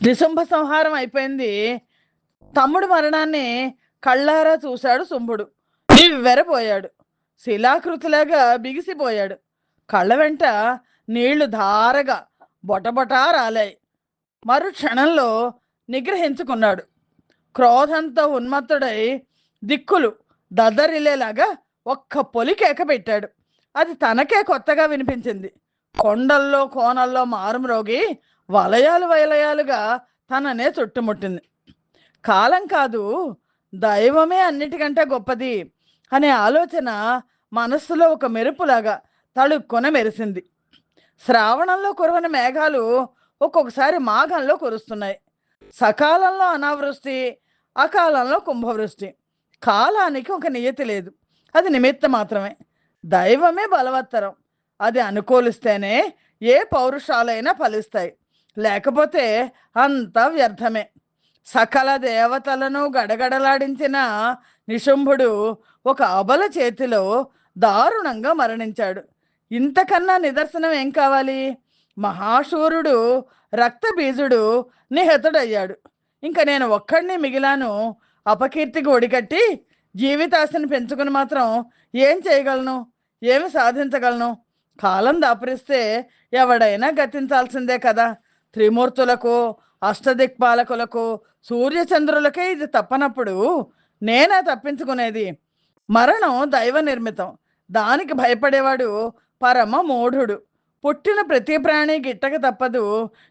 నిశుంభ సంహారం అయిపోయింది. తమ్ముడు మరణాన్ని కళ్ళారా చూశాడు శుంభుడు. నివ్వెరపోయాడు. శిలాకృతిలాగా బిగిసిపోయాడు. కళ్ళ వెంట నీళ్లు ధారగా బొటబొటా రాలాయి. మరు క్షణంలో నిగ్రహించుకున్నాడు. క్రోధంతో ఉన్మత్తుడై దిక్కులు దద్దరిల్లేలాగా ఒక్క పొలికేక పెట్టాడు. అది తనకే కొత్తగా వినిపించింది. కొండల్లో కోనల్లో మారుమ్రోగి వలయాలు వలయాలుగా తననే చుట్టుముట్టింది. కాలం కాదు, దైవమే అన్నిటికంటే గొప్పది అనే ఆలోచన మనస్సులో ఒక మెరుపులాగా తళుక్కున మెరిసింది. శ్రావణంలో కురవని మేఘాలు ఒక్కొక్కసారి మాఘంలో కురుస్తున్నాయి. సకాలంలో అనావృష్టి, అకాలంలో కుంభవృష్టి. కాలానికి ఒక నియతి లేదు, అది నిమిత్త మాత్రమే. దైవమే బలవత్తరం. అది అనుకూలిస్తేనే ఏ పౌరుషాలైనా ఫలిస్తాయి, లేకపోతే అంత వ్యర్థమే. సకల దేవతలను గడగడలాడించిన నిశుంభుడు ఒక అబల చేతిలో దారుణంగా మరణించాడు. ఇంతకన్నా నిదర్శనం ఏం కావాలి? మహాశూరుడు రక్తబీజుడు నిహతుడయ్యాడు. ఇంకా నేను ఒక్కడిని మిగిలాను. అపకీర్తికి ఒడికట్టి జీవితాశని పెంచుకుని మాత్రం ఏం చేయగలను? ఏమి సాధించగలను? కాలం దాపురిస్తే ఎవడైనా గతించాల్సిందే కదా. త్రిమూర్తులకు, అష్టదిక్పాలకులకు, సూర్యచంద్రులకే ఇది తప్పనప్పుడు నేనా తప్పించుకునేది? మరణం దైవ నిర్మితం. దానికి భయపడేవాడు పరమ మూఢుడు. పుట్టిన ప్రతి ప్రాణి గిట్టక తప్పదు,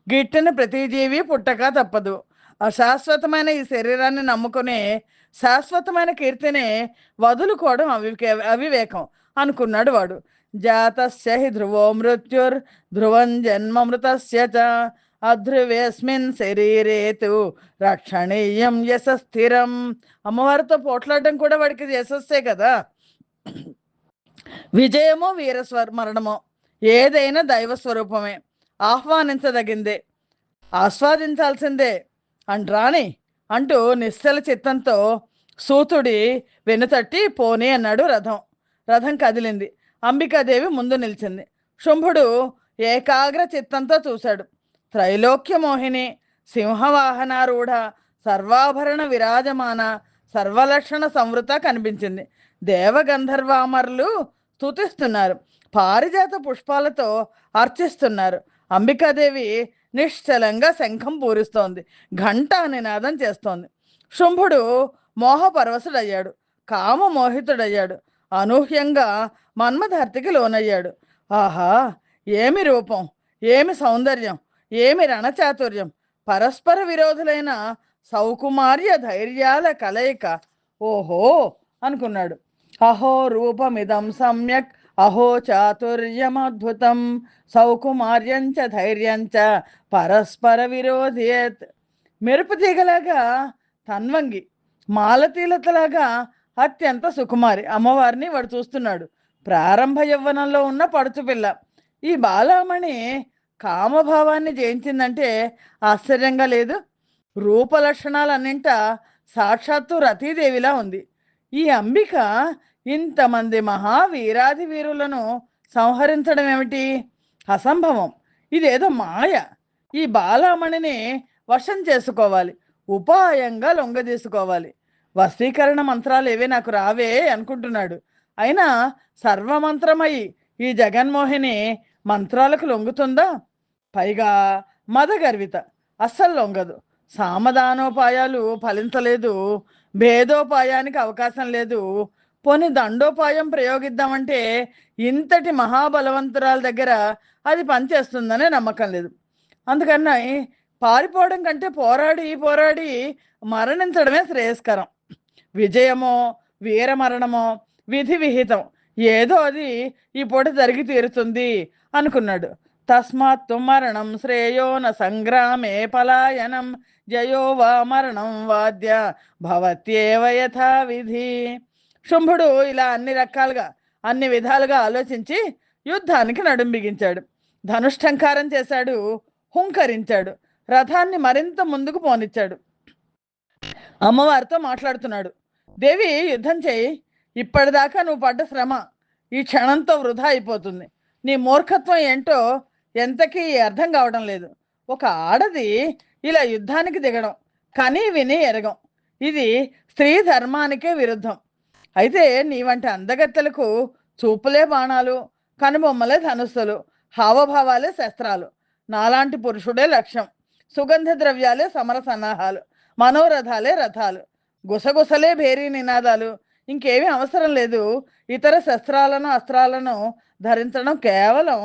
గిట్టిన ప్రతి జీవి పుట్టక తప్పదు. అశాశ్వతమైన ఈ శరీరాన్ని నమ్ముకునే శాశ్వతమైన కీర్తిని వదులుకోవడం అవివేకం అనుకున్నాడు వాడు. జాతస్య హి ధ్రువో మృత్యుర్ ధ్రువం జన్మ మృతస్య చ అధ్రువేస్మిన్ శరీరేతు రక్షణీయం యశస్థిరం. అమ్మవారితో పోట్లాడడం కూడా వాడికి యశస్సే కదా. విజయమో మరణమో ఏదైనా దైవ స్వరూపమే, ఆహ్వానించదగిందే, ఆస్వాదించాల్సిందే అంట్రాని అంటూ నిశ్చల చిత్తంతో సూతుడి వెనుతట్టి పోనీ అన్నాడు. రథం కదిలింది. అంబికాదేవి ముందు నిలిచింది. శుంభుడు ఏకాగ్ర చిత్తంతో చూశాడు. త్రైలోక్య మోహిని, సింహవాహనారూఢ, సర్వాభరణ విరాజమాన, సర్వలక్షణ సంవృత కనిపించింది. దేవగంధర్వామరులు స్తుతిస్తున్నారు, పారిజాత పుష్పాలతో అర్చిస్తున్నారు. అంబికాదేవి నిశ్చలంగా శంఖం పూరిస్తోంది, ఘంటా నినాదం చేస్తోంది. శుంభుడు మోహపరవశుడయ్యాడు, కామమోహితుడయ్యాడు, అనూహ్యంగా మన్మధర్తికి లోనయ్యాడు. ఆహా, ఏమి రూపం, ఏమి సౌందర్యం, ఏమి రణచాతుర్యం! పరస్పర విరోధులైన సౌకుమార్య ధైర్యాల కలయిక. ఓహో అనుకున్నాడు. అహో రూపమిదం సమ్యక్, అహో చాతుర్యమద్భుతం, సౌకుమార్యంచ ధైర్యంచ పరస్పర విరోధియత్. మెరుపు తీగలాగా తన్వంగి, మాలతీలతలాగా అత్యంత సుకుమారి అమ్మవారిని వాడు చూస్తున్నాడు. ప్రారంభ యవ్వనంలో ఉన్న పడుచుపిల్ల. ఈ బాలామణి కామభావాన్ని జయించిందంటే ఆశ్చర్యంగా లేదు. రూపలక్షణాలన్నింట సాక్షాత్తు రతీదేవిలా ఉంది. ఈ అంబిక ఇంతమంది మహావీరాది వీరులను సంహరించడం ఏమిటి? అసంభవం. ఇదేదో మాయ. ఈ బాలామణిని వశం చేసుకోవాలి, ఉపాయంగా లొంగదీసుకోవాలి. వశీకరణ మంత్రాలు ఏవే నాకు రావే అనుకుంటున్నాడు. అయినా సర్వమంత్రమయి ఈ జగన్మోహిని మంత్రాలకు లొంగుతుందా? పైగా మదగర్విత, అస్సలు లొంగదు. సామధానోపాయాలు ఫలించలేదు, భేదోపాయానికి అవకాశం లేదు. పోని దండోపాయం ప్రయోగిద్దామంటే ఇంతటి మహాబలవంతురాల దగ్గర అది పనిచేస్తుందనే నమ్మకం లేదు. అందుకని పారిపోవడం కంటే పోరాడి పోరాడి మరణించడమే శ్రేయస్కరం. విజయమో వీరమరణమో విధి విహితం, ఏదో అది ఈ పూట జరిగి తీరుతుంది అనుకున్నాడు. తస్మాత్తు మరణం శ్రేయో న సంగ్రామే పలాయనం, జయో వా మరణం వాద్య భవత్యేవ యథా విధి. శుంభుడు ఇలా అన్ని రకాలుగా అన్ని విధాలుగా ఆలోచించి యుద్ధానికి నడుం బిగించాడు. ధనుష్టంకారం చేశాడు, హుంకరించాడు, రథాన్ని మరింత ముందుకు పోనిచ్చాడు. అమ్మవారితో మాట్లాడుతున్నాడు. దేవి, యుద్ధం చేయి. ఇప్పటిదాకా నువ్వు పడ్డ శ్రమ ఈ క్షణంతో వృధా అయిపోతుంది. నీ మూర్ఖత్వం ఏంటో ఎంతకీ అర్థం కావడం లేదు. ఒక ఆడది ఇలా యుద్ధానికి దిగడం కనీ విని ఎరగం. ఇది స్త్రీ ధర్మానికే విరుద్ధం. అయితే నీ వంటి అందగత్తెలకు చూపులే బాణాలు, కనుబొమ్మలే ధనుస్సులు, హావభావాలే శస్త్రాలు, నాలాంటి పురుషుడే లక్ష్యం, సుగంధ ద్రవ్యాలే సమర సన్నాహాలు, మనోరథాలే రథాలు, గుసగుసలే భేరీ నినాదాలు. ఇంకేమీ అవసరం లేదు. ఇతర శస్త్రాలను అస్త్రాలను ధరించడం కేవలం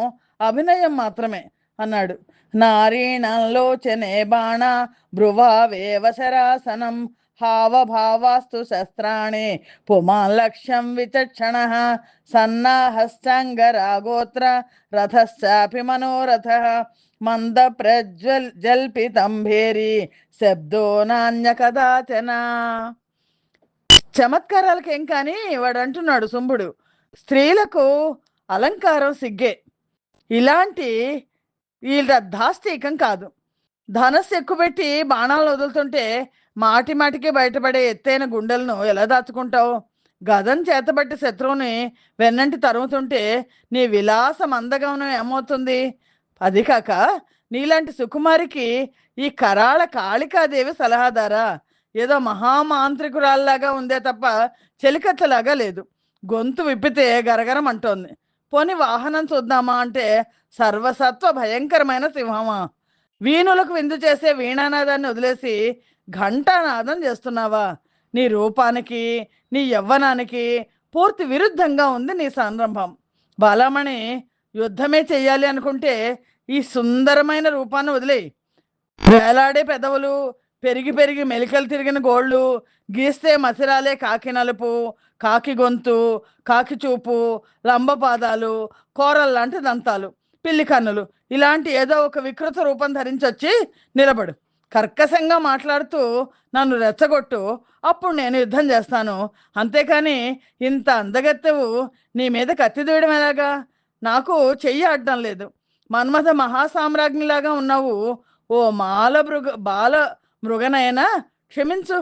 అభినయం మాత్రమే అన్నాడు. నారీణంలోచనే బాణ భ్రువావేవ శరాసనం, హావభావాస్తు శస్త్రాణి పుమాన్ లక్ష్యం విచక్షణ, సన్నాహశ్చంగరాగోత్ర రథశ్చాపి మనోరథ, మంద ప్రజ్వల్పితం భేరి శబ్దో నాణ్య కదాచన. చమత్కారాలకేం కానీ వాడు అంటున్నాడు శుంభుడు, స్త్రీలకు అలంకారం సిగ్గే, ఇలాంటి వీళ్ళ దాస్తీకం కాదు. ధనస్సు ఎక్కుపెట్టి బాణాలను వదులుతుంటే మాటి మాటికి బయటపడే ఎత్తైన గుండెలను ఎలా దాచుకుంటావు? గదం చేతబట్టి శత్రువుని వెన్నంటి తరుముతుంటే నీ విలాస మందగమనం ఏమవుతుంది? అది కాక నీలాంటి సుకుమారికి ఈ కరాళ కాళికాదేవి సలహాదారా? ఏదో మహామాంత్రికురాల్లాగా ఉందే తప్ప చెలికత్తలాగా లేదు. గొంతు విప్పితే గరగరం అంటోంది. పోని వాహనం చూద్దామా అంటే సర్వసత్వ భయంకరమైన సింహమా? వీణులకు విందు చేసే వీణానాదాన్ని వదిలేసి ఘంటానాదం చేస్తున్నావా? నీ రూపానికి, నీ యవ్వనానికి పూర్తి విరుద్ధంగా ఉంది నీ సంరంభం. బాలమణి, యుద్ధమే చెయ్యాలి అనుకుంటే ఈ సుందరమైన రూపాన్ని వదిలేయి. వేలాడే పెదవులు, పెరిగి పెరిగి మెలికలు తిరిగిన గోళ్ళు, గీస్తే మసిరాలే కాకి నలుపు, కాకి గొంతు, కాకి చూపు, లంబపాదాలు, కోరల్లాంటి దంతాలు, పిల్లి కన్నులు, ఇలాంటి ఏదో ఒక వికృత రూపం ధరించొచ్చి నిలబడు. కర్కశంగా మాట్లాడుతూ నన్ను రెచ్చగొట్టు, అప్పుడు నేను యుద్ధం చేస్తాను. అంతేకాని ఇంత అందగత్తెవు నీ మీద కత్తి దూయడం ఎలాగా? నాకు చెయ్యి ఆడడం లేదు. మన్మథ మహాసామ్రాజ్ఞిలాగా ఉన్నావు. ఓ బాల మృగనైనా క్షమించు,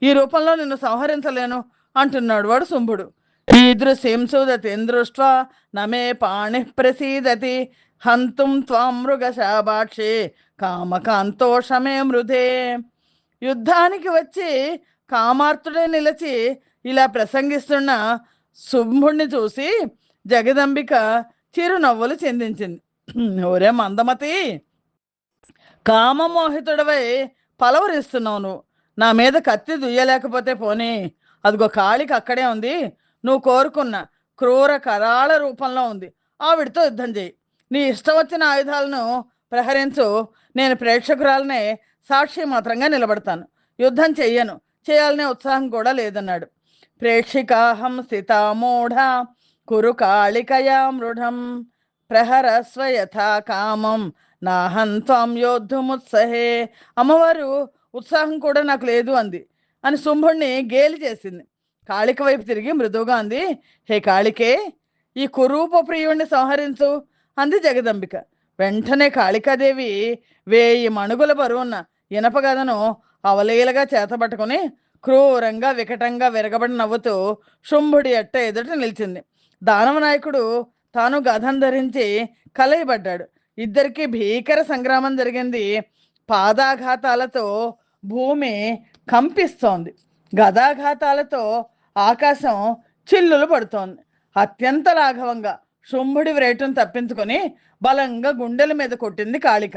ఈ రూపంలో నిన్ను సంహరించలేను అంటున్నాడు వాడు శుంభుడు. ఈదృశీం సుదతేందృష్ట్వా నమే పాణి ప్రసీదతి హంతుం త్వాం మృగశాభాక్షి కామకాంతోషమే మృధే. యుద్ధానికి వచ్చి కామార్తుడే నిలిచి ఇలా ప్రసంగిస్తున్న శుంభుణ్ణి చూసి జగదంబిక చిరునవ్వులు చెందించింది. ఓరే మందమతి, కామమోహితుడవై పలవరిస్తున్నావు నువ్వు. నా మీద కత్తి దుయ్యలేకపోతే పోనీ, అదిగో కాళికి అక్కడే ఉంది. నువ్వు కోరుకున్న క్రూర కరాళ రూపంలో ఉంది. ఆవిడితో యుద్ధం చేయి. నీ ఇష్టం వచ్చిన ఆయుధాలను ప్రహరించు. నేను ప్రేక్షకురాలనే సాక్షి మాత్రంగా నిలబడతాను. యుద్ధం చెయ్యను, చేయాలనే ఉత్సాహం కూడా లేదన్నాడు. ప్రేక్షికాహం స్థితామూఢ కురు కాళికయా మృఢం ప్రహరస్వ యథా కామం నాహం త్వం యోద్ధుముత్సహే. అమ్మవారు ఉత్సాహం కూడా నాకు లేదు అంది అని శుంభుణ్ణి గేలి చేసింది. కాళిక వైపు తిరిగి మృదువుగా అంది, హే కాళికే, ఈ కురూప ప్రియుణ్ణి సంహరించు అంది జగదంబిక. వెంటనే కాళికాదేవి 1000 మణుగుల బరువున్న ఇనపగదను అవలీలగా చేతబట్టుకుని క్రూరంగా వికటంగా విరగబడి నవ్వుతూ శుంభుడి ఎట్ట ఎదుట నిలిచింది. దానవ నాయకుడు తాను గదం ధరించి కలయబడ్డాడు. ఇద్దరికి భీకర సంగ్రామం జరిగింది. పాదాఘాతాలతో భూమి కంపిస్తోంది, గదాఘాతాలతో ఆకాశం చిల్లులు పడుతోంది. అత్యంత లాఘవంగా శుంభుడి వ్రేటును తప్పించుకొని బలంగా గుండెల మీద కొట్టింది కాళిక.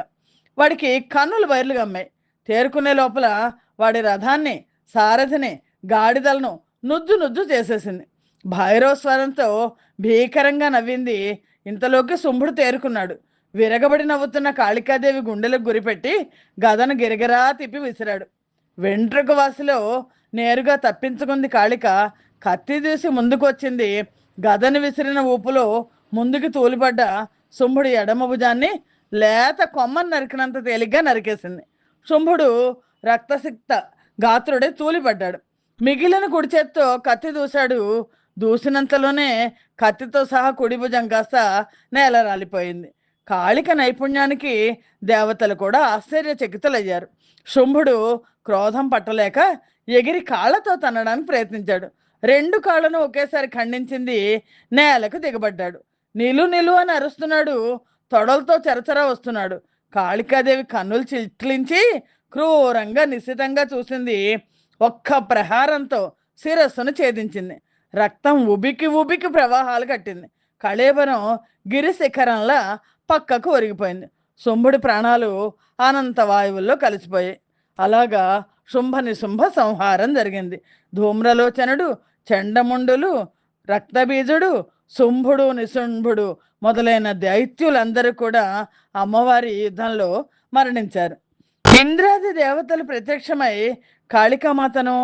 వాడికి కన్నులు బయర్లు గమ్మాయి. తేరుకునే లోపల వాడి రథాన్ని, సారథిని, గాడిదలను నుజ్జు నుజ్జు చేసేసింది. భైరవస్వరంతో భీకరంగా నవ్వింది. ఇంతలోకి శుంభుడు తేరుకున్నాడు. విరగబడి నవ్వుతున్న కాళికాదేవి గుండెలకు గురిపెట్టి గదను గిరగిరా తిప్పి విసిరాడు. వెంట్రుక వాసిలో నేరుగా తప్పించుకుంది కాళిక. కత్తి తీసి ముందుకు వచ్చింది. గదను విసిరిన ఊపులో ముందుకు తూలిపడ్డ శుంభుడి ఎడమ భుజాన్ని లేత కొమ్మను నరికినంత తేలిగ్గా నరికేసింది. శుంభుడు రక్తసిక్త గాత్రుడే తూలిపడ్డాడు. మిగిలిన కుడి చేత్తో కత్తి దూశాడు. దూసినంతలోనే కత్తితో సహా కుడి భుజం కాస్త నేల రాలిపోయింది. కాళిక నైపుణ్యానికి దేవతలు కూడా ఆశ్చర్యచకితులయ్యారు. శుంభుడు క్రోధం పట్టలేక ఎగిరి కాళ్ళతో తన్నడానికి ప్రయత్నించాడు. 2 కాళ్ళను ఒకేసారి ఖండించింది. నేలకు దిగబడ్డాడు. నిలు అని అరుస్తున్నాడు. తొడలతో చెరచరా వస్తున్నాడు. కాళికాదేవి కన్నులు చిట్లించి క్రూరంగా నిశితంగా చూసింది. ఒక్క ప్రహారంతో శిరస్సును ఛేదించింది. రక్తం ఉబికి ఉబికి ప్రవాహాలు కట్టింది. కళేబరం గిరిశిఖరంలా పక్కకు ఒరిగిపోయింది. శుంభుడి ప్రాణాలు అనంత వాయువుల్లో కలిసిపోయాయి. అలాగా శుంభ నిశుంభ సంహారం జరిగింది. ధూమ్రలోచనుడు, చండముండులు, రక్తబీజుడు, శుంభుడు, నిశుంభుడు మొదలైన దైత్యులందరూ కూడా అమ్మవారి యుద్ధంలో మరణించారు. ఇంద్రాది దేవతలు ప్రత్యక్షమై కాళికామాతను,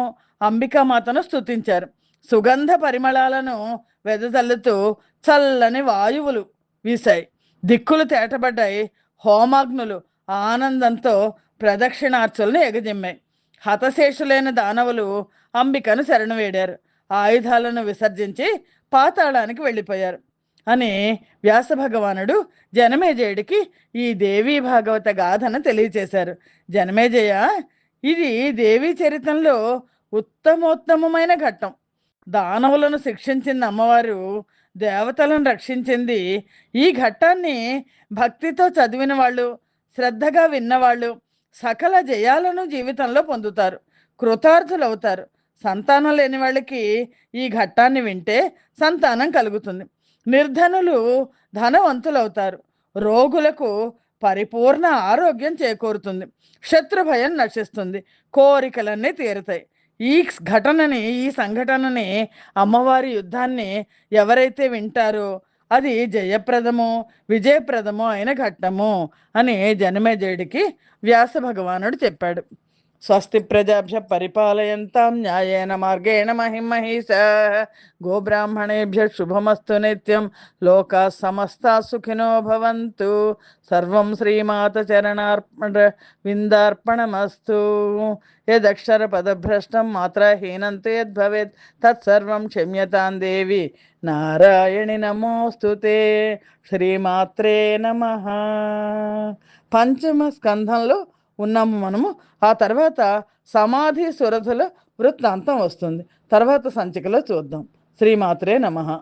అంబికామాతను స్తుతించారు. సుగంధ పరిమళాలను వెదజల్లుతూ చల్లని వాయువులు వీశాయి. దిక్కులు తేటబడ్డాయి. హోమాగ్నులు ఆనందంతో ప్రదక్షిణార్చులను ఎగజిమ్మాయి. హతశేషులైన దానవులు అంబికను శరణు వేడారు. ఆయుధాలను విసర్జించి పాతాళానికి వెళ్ళిపోయారు అని వ్యాస భగవానుడు జనమేజయుడికి ఈ దేవీ భాగవత గాథను తెలియచేశారు. జనమేజయ, ఇది దేవీ చరిత్రలో ఉత్తమోత్తమైన ఘట్టం. దానవులను శిక్షించింది అమ్మవారు, దేవతలను రక్షించింది. ఈ ఘట్టాన్ని భక్తితో చదివిన వాళ్ళు, శ్రద్ధగా విన్నవాళ్ళు సకల జయాలను జీవితంలో పొందుతారు, కృతార్థులవుతారు. సంతానం లేని వాళ్ళకి ఈ ఘట్టాన్ని వింటే సంతానం కలుగుతుంది. నిర్ధనులు ధనవంతులవుతారు. రోగులకు పరిపూర్ణ ఆరోగ్యం చేకూరుతుంది. శత్రుభయం నశిస్తుంది. కోరికలన్నీ తీరుతాయి. ఈ సంఘటనని అమ్మవారి యుద్ధాన్ని ఎవరైతే వింటారో అది జయప్రదము, విజయప్రదము అయిన ఘట్టము అని జనమేజయుడికి వ్యాస భగవానుడు చెప్పాడు. స్వస్తి ప్రజాభ్య పరిపాలయంతాం న్యాయేన మార్గేణ మహిం మహిషాః గోబ్రాహ్మణేభ్య శుభమస్తు నిత్యం లోకా సమస్తా సుఖినో భవంతు. సర్వం శ్రీమాత చరణార్పణ విందార్పణమస్తు. యదక్షర పదభ్రష్టం మాత్రహీనం తు యద్భవేత్ తత్సర్వం క్షమ్యతాం దేవి నారాయణి నమోస్తుతే. శ్రీమాత్రే నమః. పంచమ స్కంధంలో ఉన్నాము మనము. ఆ తర్వాత సమాధి సురధుల వృత్తాంతం వస్తుంది. తర్వాత సంచికలో చూద్దాం. శ్రీమాత్రే నమః.